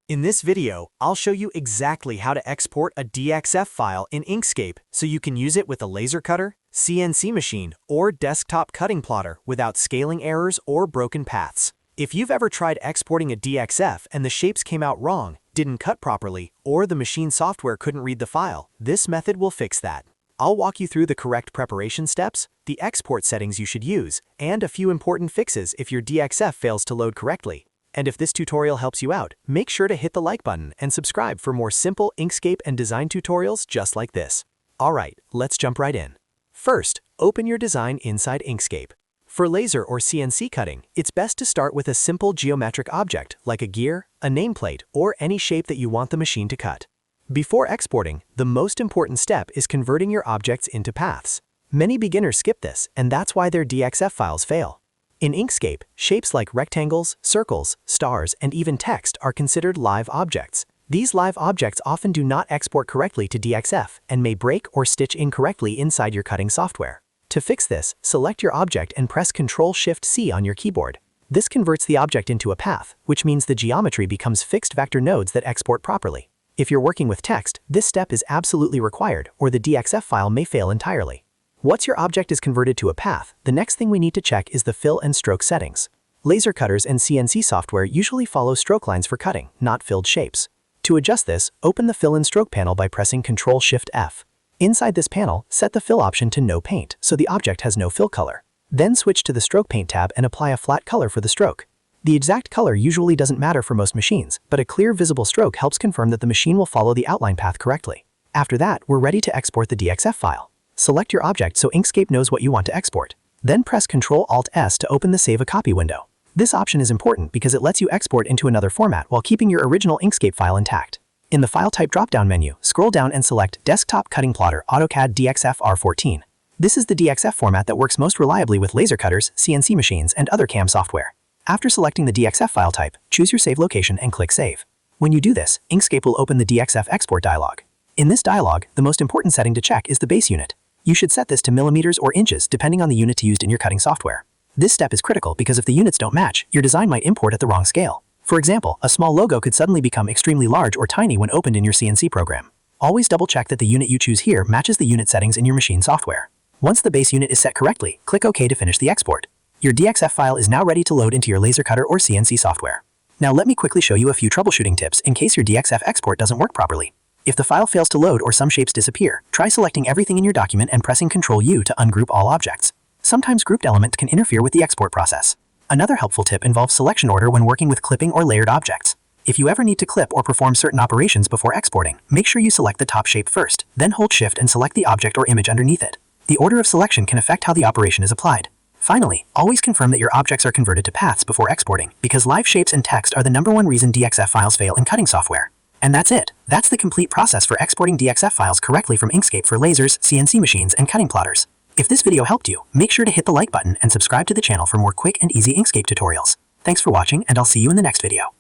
In this video, I'll show you exactly how to export a DXF file in Inkscape so you can use it with a laser cutter, CNC machine, or desktop cutting plotter without scaling errors or broken paths. If you've ever tried exporting a DXF and the shapes came out wrong, didn't cut properly, or the machine software couldn't read the file, this method will fix that. I'll walk you through the correct preparation steps, the export settings you should use, and a few important fixes if your DXF fails to load correctly. And if this tutorial helps you out, make sure to hit the like button and subscribe for more simple Inkscape and design tutorials just like this. Alright, let's jump right in. First, open your design inside Inkscape. For laser or CNC cutting, it's best to start with a simple geometric object like a gear, a nameplate, or any shape that you want the machine to cut. Before exporting, the most important step is converting your objects into paths. Many beginners skip this, and that's why their DXF files fail. In Inkscape, shapes like rectangles, circles, stars, and even text are considered live objects. These live objects often do not export correctly to DXF and may break or stitch incorrectly inside your cutting software. To fix this, select your object and press Ctrl-Shift-C on your keyboard. This converts the object into a path, which means the geometry becomes fixed vector nodes that export properly. If you're working with text, this step is absolutely required, or the DXF file may fail entirely. Once your object is converted to a path, the next thing we need to check is the fill and stroke settings. Laser cutters and CNC software usually follow stroke lines for cutting, not filled shapes. To adjust this, open the Fill and Stroke panel by pressing Ctrl-Shift-F. Inside this panel, set the Fill option to No Paint, so the object has no fill color. Then switch to the Stroke Paint tab and apply a flat color for the stroke. The exact color usually doesn't matter for most machines, but a clear visible stroke helps confirm that the machine will follow the outline path correctly. After that, we're ready to export the DXF file. Select your object so Inkscape knows what you want to export. Then press Ctrl-Alt-S to open the Save a Copy window. This option is important because it lets you export into another format while keeping your original Inkscape file intact. In the File Type drop-down menu, scroll down and select Desktop Cutting Plotter AutoCAD DXF R14. This is the DXF format that works most reliably with laser cutters, CNC machines, and other CAM software. After selecting the DXF file type, choose your save location and click Save. When you do this, Inkscape will open the DXF export dialog. In this dialog, the most important setting to check is the base unit. You should set this to millimeters or inches depending on the unit used in your cutting software. This step is critical because if the units don't match, your design might import at the wrong scale. For example, a small logo could suddenly become extremely large or tiny when opened in your CNC program. Always double check that the unit you choose here matches the unit settings in your machine software. Once the base unit is set correctly, click OK to finish the export. Your DXF file is now ready to load into your laser cutter or CNC software. Now let me quickly show you a few troubleshooting tips in case your DXF export doesn't work properly. If the file fails to load or some shapes disappear, try selecting everything in your document and pressing Ctrl-U to ungroup all objects. Sometimes grouped elements can interfere with the export process. Another helpful tip involves selection order when working with clipping or layered objects. If you ever need to clip or perform certain operations before exporting, make sure you select the top shape first, then hold Shift and select the object or image underneath it. The order of selection can affect how the operation is applied. Finally, always confirm that your objects are converted to paths before exporting, because live shapes and text are the #1 reason DXF files fail in cutting software. And that's it. That's the complete process for exporting DXF files correctly from Inkscape for lasers, CNC machines, and cutting plotters. If this video helped you, make sure to hit the like button and subscribe to the channel for more quick and easy Inkscape tutorials. Thanks for watching, and I'll see you in the next video.